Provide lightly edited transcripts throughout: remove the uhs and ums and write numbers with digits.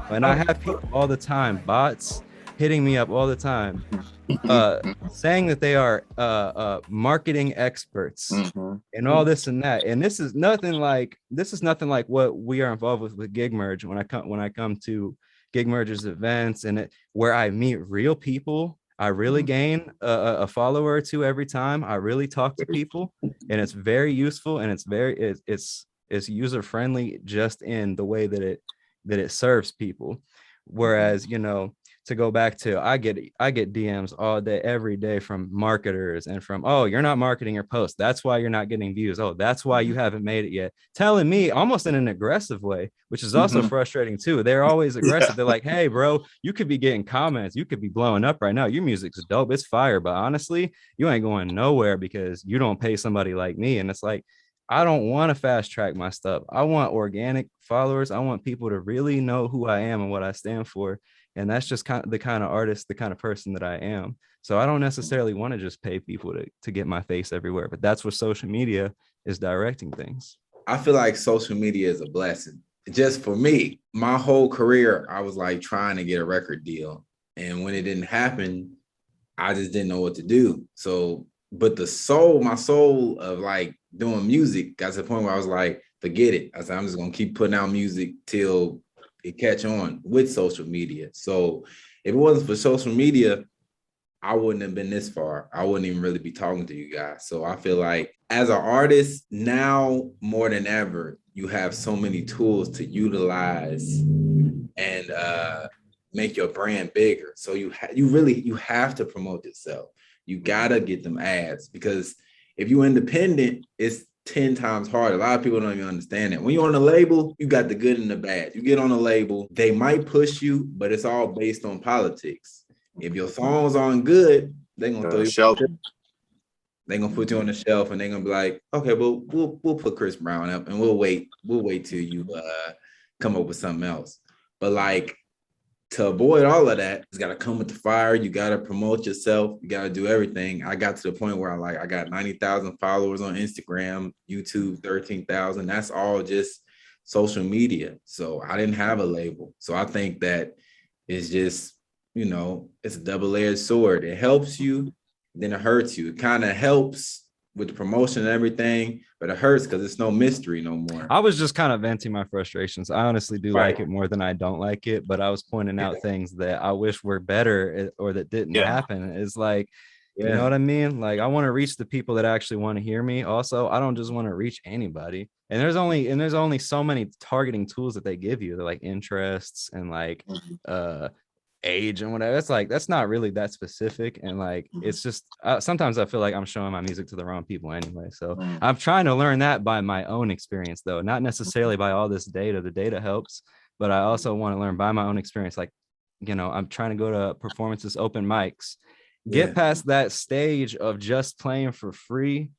And I have people all the time, bots hitting me up all the time, saying that they are marketing experts and all this and that. And this is nothing like what we are involved with Gig Merge when I come to Gig Merge's events where I meet real people. I really gain a follower or two every time. I really talk to people, and it's very useful, and it's user friendly just in the way that it serves people. Whereas, to go back to, I get DMs all day every day from marketers and from, oh, you're not marketing your post, that's why you're not getting views, oh, that's why you haven't made it yet, telling me almost in an aggressive way, which is also frustrating too. They're always aggressive. They're like, hey bro, you could be getting comments, you could be blowing up right now, your music's dope, it's fire, but honestly you ain't going nowhere because you don't pay somebody like me. And it's like, I don't want to fast track my stuff. I want organic followers. I want people to really know who I am and what I stand for. And that's just the kind of artist, the kind of person that I am. So I don't necessarily want to just pay people to get my face everywhere, but that's what social media is directing things. I feel like social media is a blessing. Just for me, my whole career, I was like trying to get a record deal. And when it didn't happen, I just didn't know what to do. So, but my soul of like doing music got to the point where I was like, forget it. I said, I'm just going to keep putting out music till it catch on with social media. So if it wasn't for social media, I wouldn't have been this far. I wouldn't even really be talking to you guys. So I feel like as an artist now more than ever, you have so many tools to utilize and make your brand bigger. So you have to promote yourself. You gotta get them ads, because if you're independent, it's 10 times harder. A lot of people don't even understand that. When you're on a label, you got the good and the bad. You get on a label, they might push you, but it's all based on politics. If your songs aren't good, they're gonna throw you. They're gonna put you on the shelf, and they're gonna be like, okay, well, we'll put Chris Brown up, and we'll wait till you come up with something else. But like, to avoid all of that, it's got to come with the fire. You got to promote yourself. You got to do everything. I got to the point where I got 90,000 followers on Instagram, YouTube 13,000. That's all just social media. So I didn't have a label. So I think that it's just, it's a double-edged sword. It helps you, then it hurts you. It kind of helps with the promotion and everything, but it hurts because it's no mystery no more. I was just kind of venting my frustrations. I honestly do like it more than I don't like it, but I was pointing out things that I wish were better or that didn't happen. It's like, you know what I mean? Like, I want to reach the people that actually want to hear me. Also, I don't just want to reach anybody. And there's only so many targeting tools that they give you. They're like interests and like age and whatever. It's like, that's not really that specific. And like, it's just sometimes I feel like I'm showing my music to the wrong people anyway. So I'm trying to learn that by my own experience, though, not necessarily by all this data. The data helps, but I also want to learn by my own experience. Like, I'm trying to go to performances, open mics, get past that stage of just playing for free.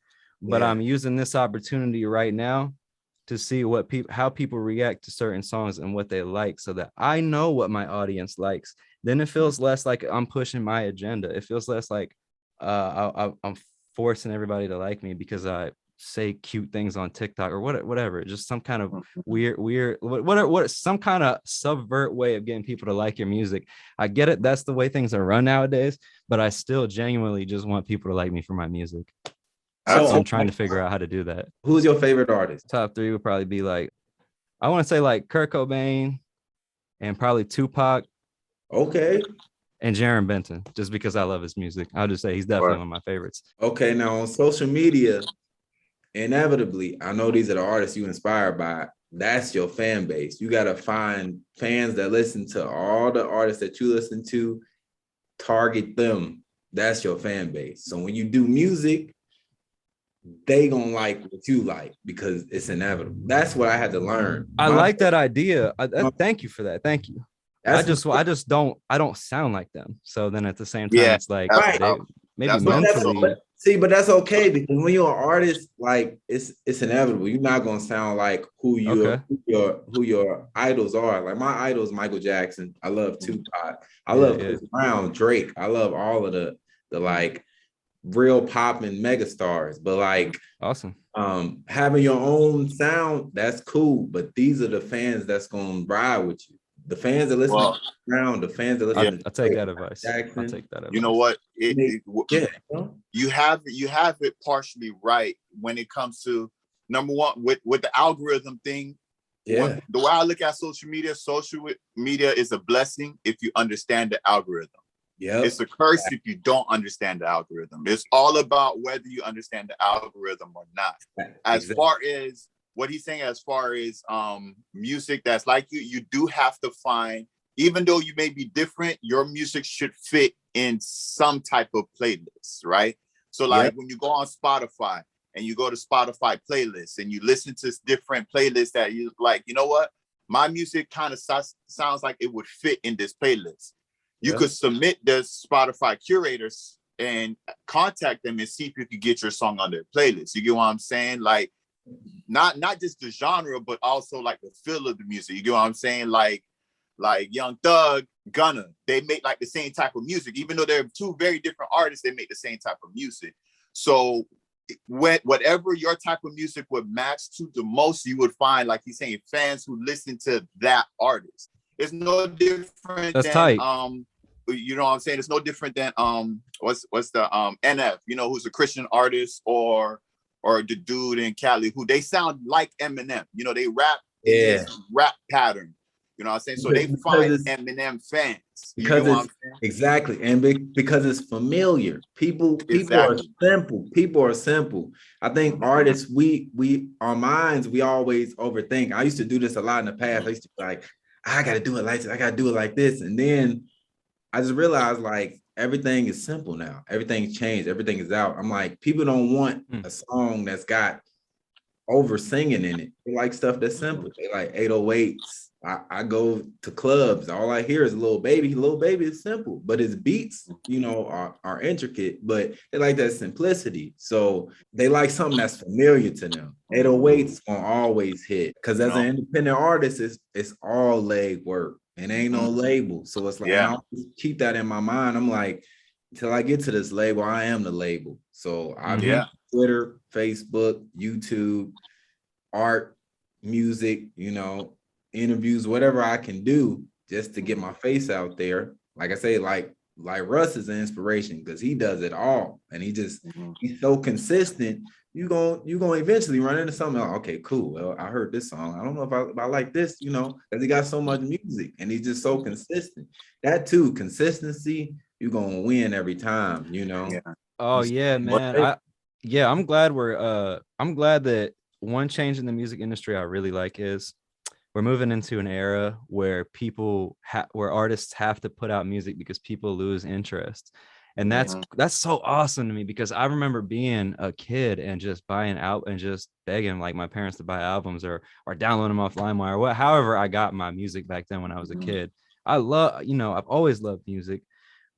But I'm using this opportunity right now to see how people react to certain songs and what they like, so that I know what my audience likes. Then it feels less like I'm pushing my agenda. It feels less like I'm forcing everybody to like me because I say cute things on TikTok or whatever. Just some kind of weird, what some kind of subvert way of getting people to like your music. I get it. That's the way things are run nowadays, but I still genuinely just want people to like me for my music. So I'm trying to figure out how to do that. Who's your favorite artist? Top three would probably be like, I want to say like Kurt Cobain and probably Tupac. Okay. And Jaron Benton, just because I love his music. I'll just say he's definitely one of my favorites. Okay, now on social media, inevitably, I know these are the artists you inspired by. That's your fan base. You got to find fans that listen to all the artists that you listen to, target them. That's your fan base. So when you do music, they gonna like what you like because it's inevitable. That's what I had to learn. I like that idea. Thank you for that. Thank you. I don't sound like them. So then at the same time, it's like maybe mentally. But that's okay, because when you're an artist, like it's inevitable. You're not gonna sound like who your idols are. Like my idol is Michael Jackson. I love Tupac. I love Chris Brown, Drake. I love all of the like real pop and mega stars. But like, awesome. Having your own sound, that's cool. But these are the fans that's gonna ride with you. The fans that listen to Brown, the fans that listen to I'll take that advice. Jackson, I'll take that advice. You know what? Yeah. You have it partially right when it comes to number one with the algorithm thing. Yeah. The way I look at social media is a blessing if you understand the algorithm. Yeah. It's a curse if you don't understand the algorithm. It's all about whether you understand the algorithm or not. As far as what he's saying, as far as music that's like you do have to find, even though you may be different, your music should fit in some type of playlist, right? So like when you go on Spotify and you go to Spotify playlists and you listen to different playlists that you like, you know what? My music kind of sounds like it would fit in this playlist. You could submit the Spotify curators and contact them and see if you could get your song on their playlist. You get what I'm saying? Like, not just the genre, but also like the feel of the music. You get what I'm saying? Like Young Thug, Gunna, they make like the same type of music. Even though they're two very different artists, they make the same type of music. So whatever your type of music would match to the most, you would find, like he's saying, fans who listen to that artist. It's no different than tight. You know what I'm saying? It's no different than what's the NF, you know, who's a Christian artist, or the dude in Cali who they sound like Eminem. You know, they rap in his rap pattern. You know what I'm saying? So they find Eminem fans. Exactly. And because it's familiar. People are simple. People are simple. I think artists, our minds, we always overthink. I used to do this a lot in the past. I used to be like, I gotta do it like this, I gotta do it like this. And then I just realized like everything is simple now. Everything's changed, everything is out. I'm like, people don't want a song that's got over singing in it. They like stuff that's simple. They like 808s. I go to clubs, all I hear is Lil Baby. Lil Baby is simple, but his beats, you know, are intricate, but they like that simplicity. So they like something that's familiar to them. 808s gonna always hit, because as an independent artist, it's all leg work and ain't no label. So it's like, and I'll keep that in my mind. I'm like, until I get to this label, I am the label. So I'm Twitter, Facebook, YouTube, art, music, you know, interviews, whatever I can do just to get my face out there. Like I say, like Russ is an inspiration because he does it all, and he's so consistent. You gonna eventually run into something. Okay, cool. Well, I heard this song. I don't know if I like this, you know, because he got so much music and he's just so consistent. That too, consistency. You're gonna win every time, you know. Oh yeah, man. I'm glad I'm glad that one change in the music industry I really like is we're moving into an era where where artists have to put out music because people lose interest. And that's so awesome to me, because I remember being a kid and just buying out and just begging like my parents to buy albums or download them off LimeWire, or however I got my music back then when I was a kid. I've always loved music,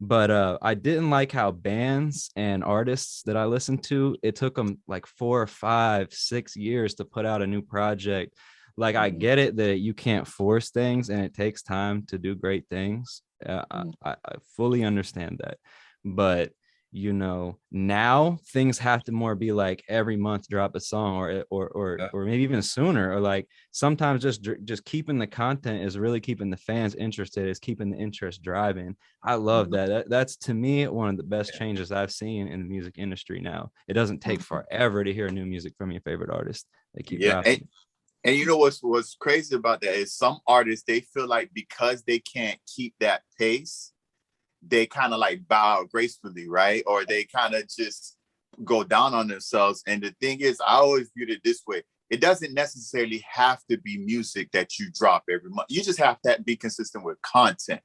but I didn't like how bands and artists that I listened to, it took them like 4 or 5, 6 years to put out a new project. Like, I get it that you can't force things and it takes time to do great things. I fully understand that. But, you know, now things have to more be like every month drop a song, or maybe even sooner, or like sometimes just keeping the content is really keeping the fans interested, is keeping the interest driving. I love that. That's to me one of the best changes I've seen in the music industry now. It doesn't take forever to hear new music from your favorite artist. They keep dropping. And you know what's crazy about that is some artists, they feel like because they can't keep that pace, they kind of like bow out gracefully, right? Or they kind of just go down on themselves. And the thing is, I always viewed it this way. It doesn't necessarily have to be music that you drop every month. You just have to be consistent with content,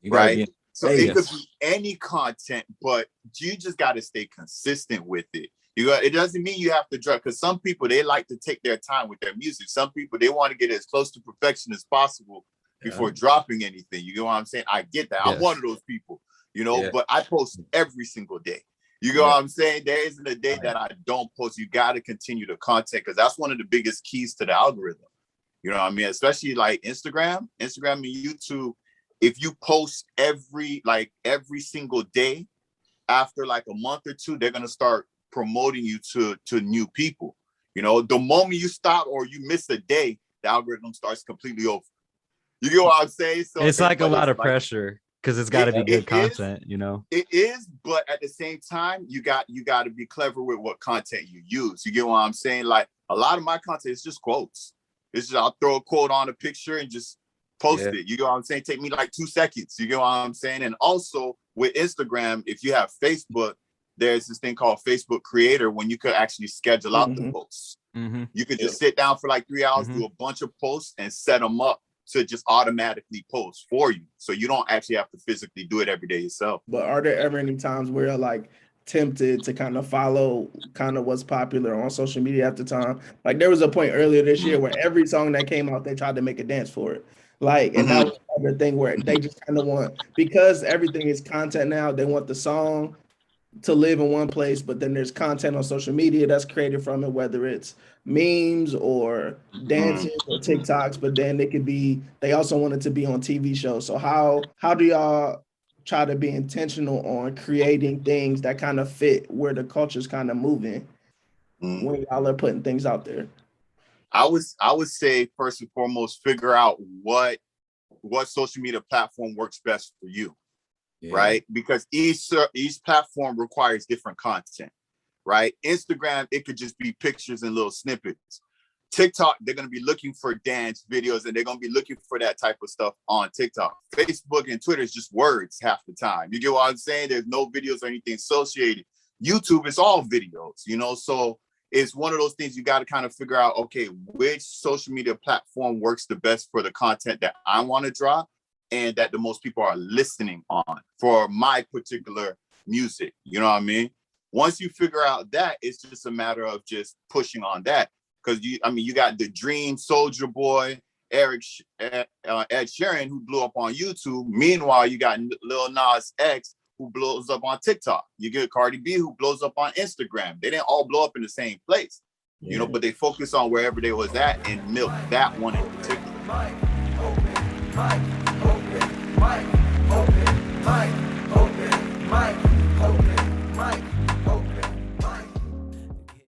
right? So it could be any content, but you just got to stay consistent with it. It doesn't mean you have to drop, because some people, they like to take their time with their music. Some people, they want to get as close to perfection as possible before dropping anything. You know what I'm saying? I get that. I'm one of those people, you know, but I post every single day. You know what I'm saying? There isn't a day that I don't post. You got to continue the content, because that's one of the biggest keys to the algorithm. You know what I mean? Especially like Instagram and YouTube. If you post every single day, after like a month or two, they're going to start promoting you to new people. You know, the moment you stop or you miss a day, the algorithm starts completely over. You get what I'm saying? So it's like a lot of pressure because it's got to be good content, you know. It is, but at the same time, you got to be clever with what content you use. You get what I'm saying? Like a lot of my content is just quotes. It's just I'll throw a quote on a picture and just post it. You get what I'm saying? Take me like 2 seconds. You get what I'm saying? And also with Instagram, if you have Facebook, there's this thing called Facebook Creator when you could actually schedule out the posts. You could just sit down for like 3 hours, do a bunch of posts and set them up to just automatically post for you. So you don't actually have to physically do it every day yourself. But are there ever any times where you're like tempted to kind of follow kind of what's popular on social media at the time? Like there was a point earlier this year where every song that came out, they tried to make a dance for it. Like, and that was another thing where they just kind of want, because everything is content now, they want the song to live in one place, but then there's content on social media that's created from it, whether it's memes or dances or TikToks, but then they also want it to be on TV shows. So how do y'all try to be intentional on creating things that kind of fit where the culture's kind of moving when y'all are putting things out there? I would say first and foremost, figure out what social media platform works best for you. Right? Because each platform requires different content, right? Instagram, it could just be pictures and little snippets. TikTok, they're going to be looking for dance videos and they're going to be looking for that type of stuff on TikTok. Facebook and Twitter is just words half the time. You get what I'm saying? There's no videos or anything associated. YouTube is all videos, you know? So it's one of those things you got to kind of figure out, okay, which social media platform works the best for the content that I want to drop and that the most people are listening on for my particular music. You know what I mean? Once you figure out that, it's just a matter of just pushing on that. Because you got The Dream, Soulja Boy, Ed Sheeran, who blew up on YouTube. Meanwhile, you got Lil Nas X, who blows up on TikTok. You get Cardi B, who blows up on Instagram. They didn't all blow up in the same place, you know, but they focus on wherever they was at and milk that one in particular.